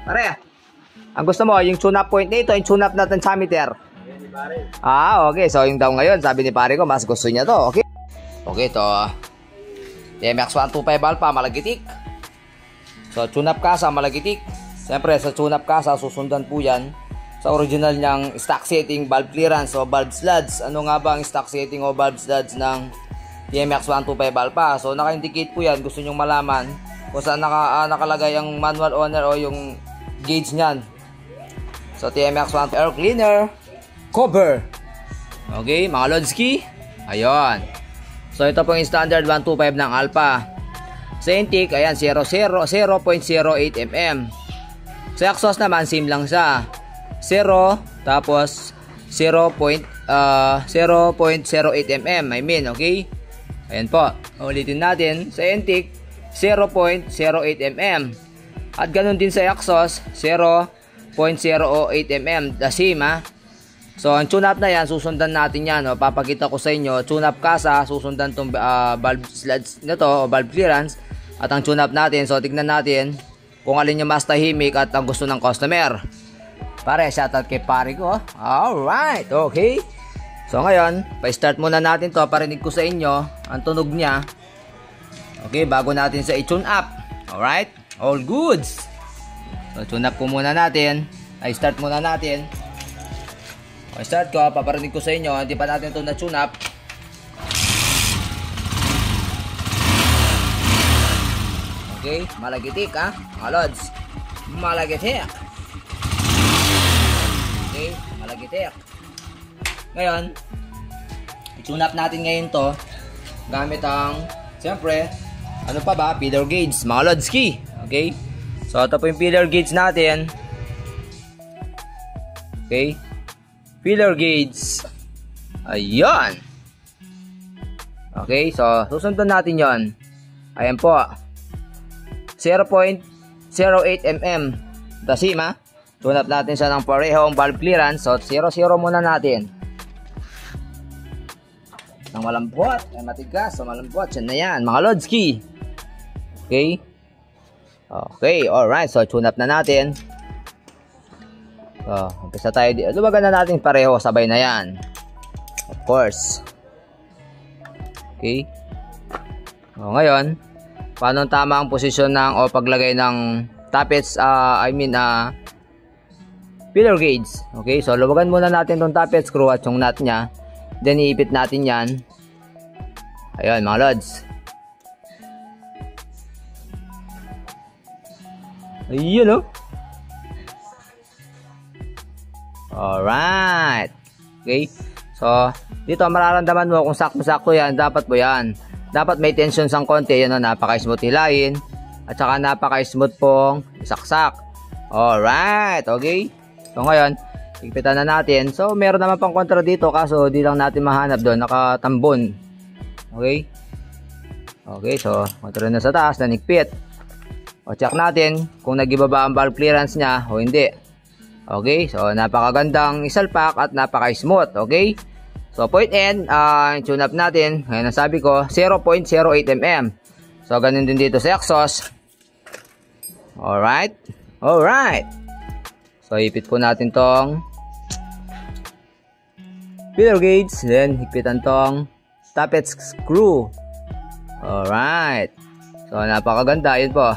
Pare, ang gusto mo, yung tune-up point dito, yung tune-up na tensiometer. Okay. So, yung daw ngayon, sabi ni pare ko, mas gusto niya to. Okay. Okay, to. TMX 125 Alpha, malagitik. So, tune-up kasa, malagitik. Siyempre, sa tune-up kasa, susundan po yan sa original niyang stock setting valve clearance o valve sludge. Ano nga ba ang stock setting o valve sludge ng TMX 125 Alpha? So, naka-indicate po yan. Gusto nyong malaman kung saan nakalagay ang manual owner o yung gauge niyan. So, TMX 125 air cleaner cover. Okay, mga Lodsky. Ayun. So, ito po yung standard 125 ng Alpha. Sa intake, ayan, 0.08 mm. Sa exhaust naman, same lang siya. 0, tapos 0.08 mm. I mean, okay? Ayan po. Ulitin natin. Sa intake, 0.08 mm. At ganun din sa exhaust, 0.08 mm. The same, ha? So, ang tune-up na yan, susundan natin yan. O, papakita ko sa inyo. Tune-up kasa, susundan itong valve sludge na to, o valve clearance. At ang tune-up natin, so tignan natin kung alin yung mas tahimik at ang gusto ng customer. Pare, shoutout kay pare ko. Alright, okay. So, ngayon, pa-start muna natin to. Parinig ko sa inyo ang tunog niya. Okay, bago natin sa i-tune up. Alright, all goods. So, tune up ko muna natin. Start muna natin. Start ko, paparinig ko sa inyo. Hindi pa natin ito na-tune up. Okay, malagitik ha, mga Lods. Malagitik. Okay, malagitik. Ngayon, i-tune up natin ngayon to gamit ang, siyempre, ano pa ba? Feeler gauge, mga Lodsky. Okay, so ito po yung feeler gauge natin. Okay, feeler gauge. Ayan. Okay, so susundan natin yon. Ayan po, 0.08 mm. The same, ha? Tune up natin siya ng parehong valve clearance. So 0.0 muna natin. Nang malambot, ay matigas. So malambot, yan na yan, mga Lodsky. Okay. Okay, alright. So tune up na natin. So, umpisa tayo dito. Luwagan na natin pareho, sabay na yan. Of course. Okay. O, ngayon, paano ang tama ang posisyon ng o paglagay ng tappets, feeler gauge. Okay, so luwagan muna natin itong tappet screw at yung nut nya. Then, iipit natin yan. Ayun, mga Lods. Ayun, oh. Alright. Okay. So, dito mararamdaman mo kung sakto-sakto yan. Dapat po yan. Dapat may tension sang konti. Yan o, napaka-smooth hilain. At saka napaka-smooth pong isaksak. Alright. Okay. So, ngayon, higpitan na natin. So, meron naman pang kontra dito. Kaso, di lang natin mahanap doon. Nakatambon. Okay. Okay. So, kontra na sa taas. Nanigpit. O, check natin kung nagibaba ang valve clearance niya o hindi. Okay, so napakagandang isalpak at napaka-smooth. Okay, so point N, tune up natin. Ngayon ang sabi ko, 0.08 mm. So ganun din dito sa exhaust. Alright, alright. So ipit po natin tong feeler gauge. Then higpitan tong tappet screw. Alright. So napakaganda, yun po.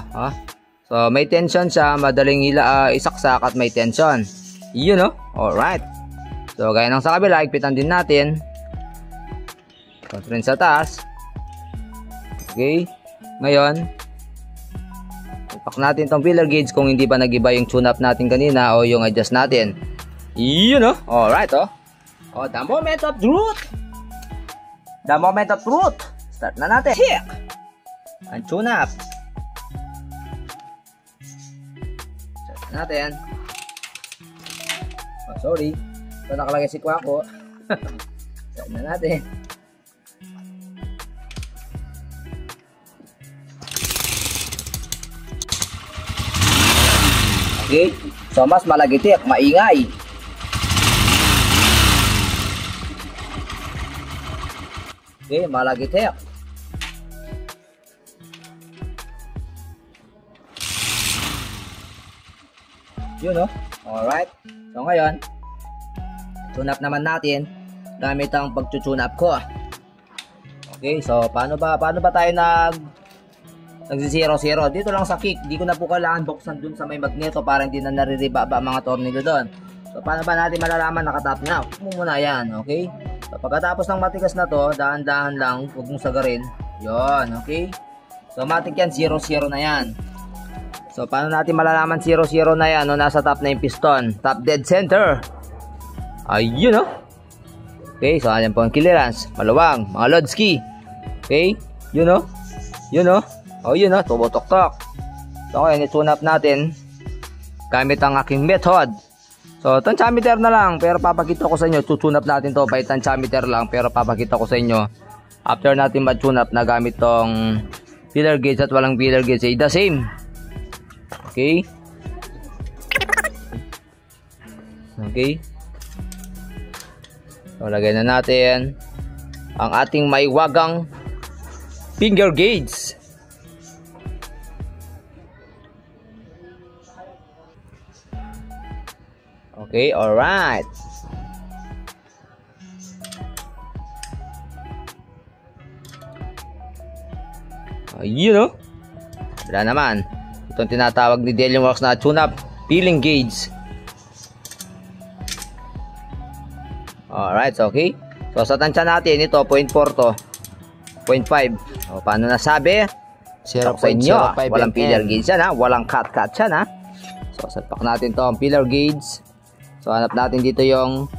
So, may tension siya, madaling isaksak at may tension. Yun, no? Alright. So, gaya ng sa kabila, higpitan din natin. Rin sa taas. Okay. Ngayon, ipak natin tong feeler gauge kung hindi pa nag-iba yung tune-up natin kanina o yung adjust natin. Yun, no? Alright, oh. Oh, the moment of truth. The moment of truth. Start na natin. Check. Ang tune-up. Natin. Oh, sorry. Ito nakalagay si Kwako. Saan na natin. Okay. So, mas malagitik, maingay. Okay, malagitik. Yun, oh. Alright. So, ngayon, tune up naman natin gamit ang pag-tune up ko. Okay, so paano ba tayo nagsi-0-0? Dito lang sa kick, di ko na po kailangan buksan dun sa may magneto para hindi na nariribaba mga tornilyo doon. So paano ba natin malalaman nakatap na? Huwag mo muna yan, okay? So pagkatapos ng matigas na to, dahan-dahan lang, huwag mong sagarin. Yon, okay? So matik yan, 0-0 na yan. So paano natin malalaman 0-0 na yan? No, nasa top na yung piston, top dead center. Ayun, no? Okay, so ayan po ang clearance. Maluwang, mga Lodski. Okay, yun o. Yun o. O yun o, tubo-tok-tok. So okay, i-tune up natin gamit ang aking method. So tensiometer na lang, pero papakita ko sa inyo, tune up natin to by tensiometer lang, pero papakita ko sa inyo after natin mag-tune up na gamit tong feeler gauge at walang feeler gauge, ay the same. Okay. Okay. So, lagay na natin ang ating may wagang finger gauge. Okay, alright. Ayun, oh. Wala naman. Itong tinatawag ni Delium Works na tune-up feeling gauge. Alright, okay. So sa tansya natin, ito 0.4 to 0.5. O, paano nasabi? 0.05 sa inyo. Walang feeler gauge yan, ha? Walang cut-cut yan, ha? So salpak natin to ang feeler gauge. So hanap natin dito yung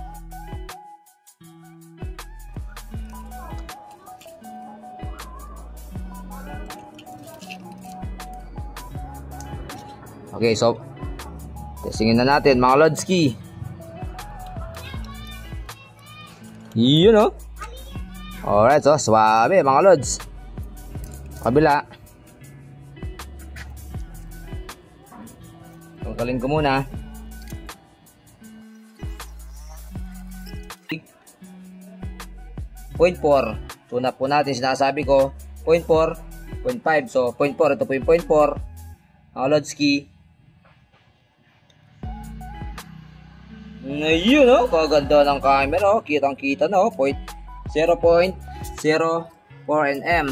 okay, so testingin na natin mga Lodski. Yun, oh. Alright, so swabe mga Lods. Kabila. Tungkalin ko muna. 0.4. Tune up po natin, sinasabi ko 0.4, 0.5. So 0.4, ito po yung 0.4 mga Lodski. Ayun, oh, kaganda ng camera, oh. Kitang kita na, oh. 0.04 nm.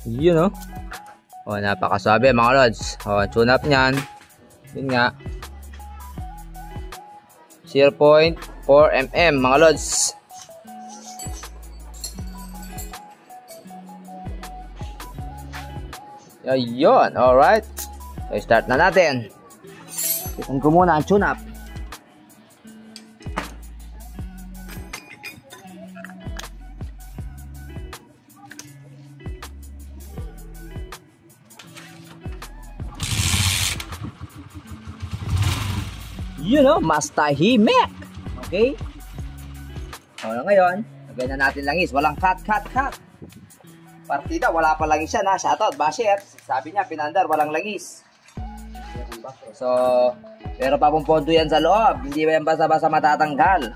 Yun, oh. Oh, napakasabi mga Lods. Oh, tune up niyan. Yun nga. 0.4 mm mga Lods. Ayun, alright. So, start na natin. Itan ko muna ang tune up. You know, mas tahimik. Okay? O, ngayon, lagay na natin langis. Walang cut. Partida, wala pa langis yan, ha? Shoutout, Basher. Sabi niya, pinandar, walang langis. So, pero papumpondo yan sa loob. Hindi ba yan basa-basa matatanggal?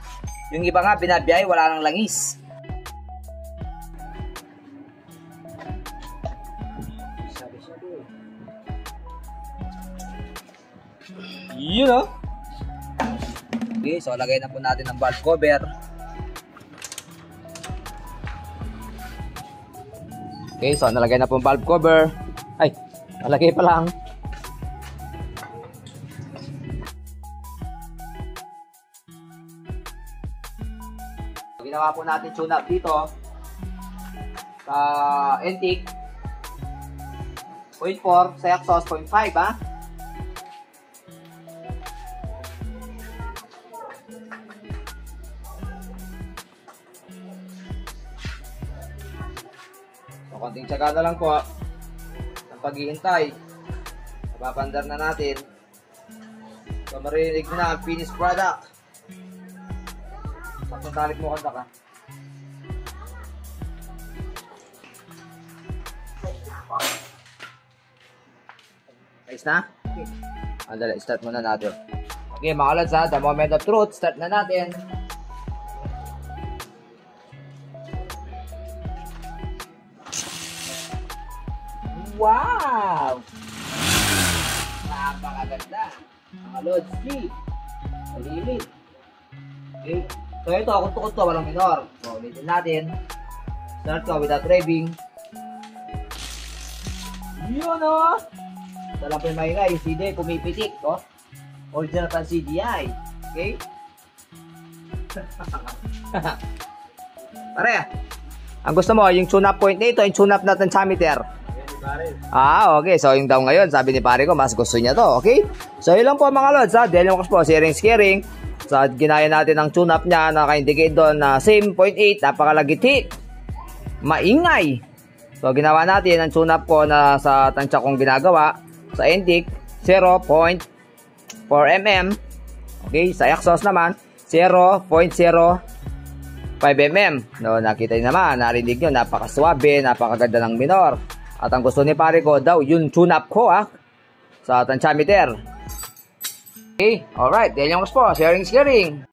Yung iba nga, binabiyay, wala nang langis. You know? Okay, so lagay na po natin ang valve cover. Okay, so nalagay na po ang valve cover. Ay, nalagay pa lang. Ginawa po natin tune up dito sa intake 0.4, sa exhaust 0.5, ha. So, konting tiyaga na lang po ng paghihintay. Napapandar na natin. So, marinig na ang finished product. Saktong talik mo kanta ka. Ayos na? Okay. Andali, start muna natin. Okay, mga lods ha, the moment of truth, start na natin. Wow! Napakaganda. Mga lods, see? Malilit. Okay. So ito, kung tukod to, walang minor. So, ulitin natin. Start ko without revving. Yun o! Ito lang po yung maingay. Yung CD, pumipitik. Oh. Original pan CDI. Okay? Pare, ang gusto mo, yung tune-up point nito, yung tune-up natin sa meter. Okay. So, yung daw ngayon, sabi ni pare ko, mas gusto niya to. Okay? So, yun lang po mga lods, ha? Dahil yung po, sharing. So, ginaya natin ang tune-up niya, naka-indicate doon na same 0.8, napakalagiti. Maingay. So, ginawa natin ang tune-up ko na sa tansya kong ginagawa. Sa Entic, 0.4 mm. Okay? Sa exhaust naman, 0.05 mm. No, nakita nyo naman, narinig nyo, napakaswabe, napakaganda ng minor. At ang gusto ni pare ko daw, yung tune-up ko sa tansyameter. Okay, alright, yan yung po, sharing.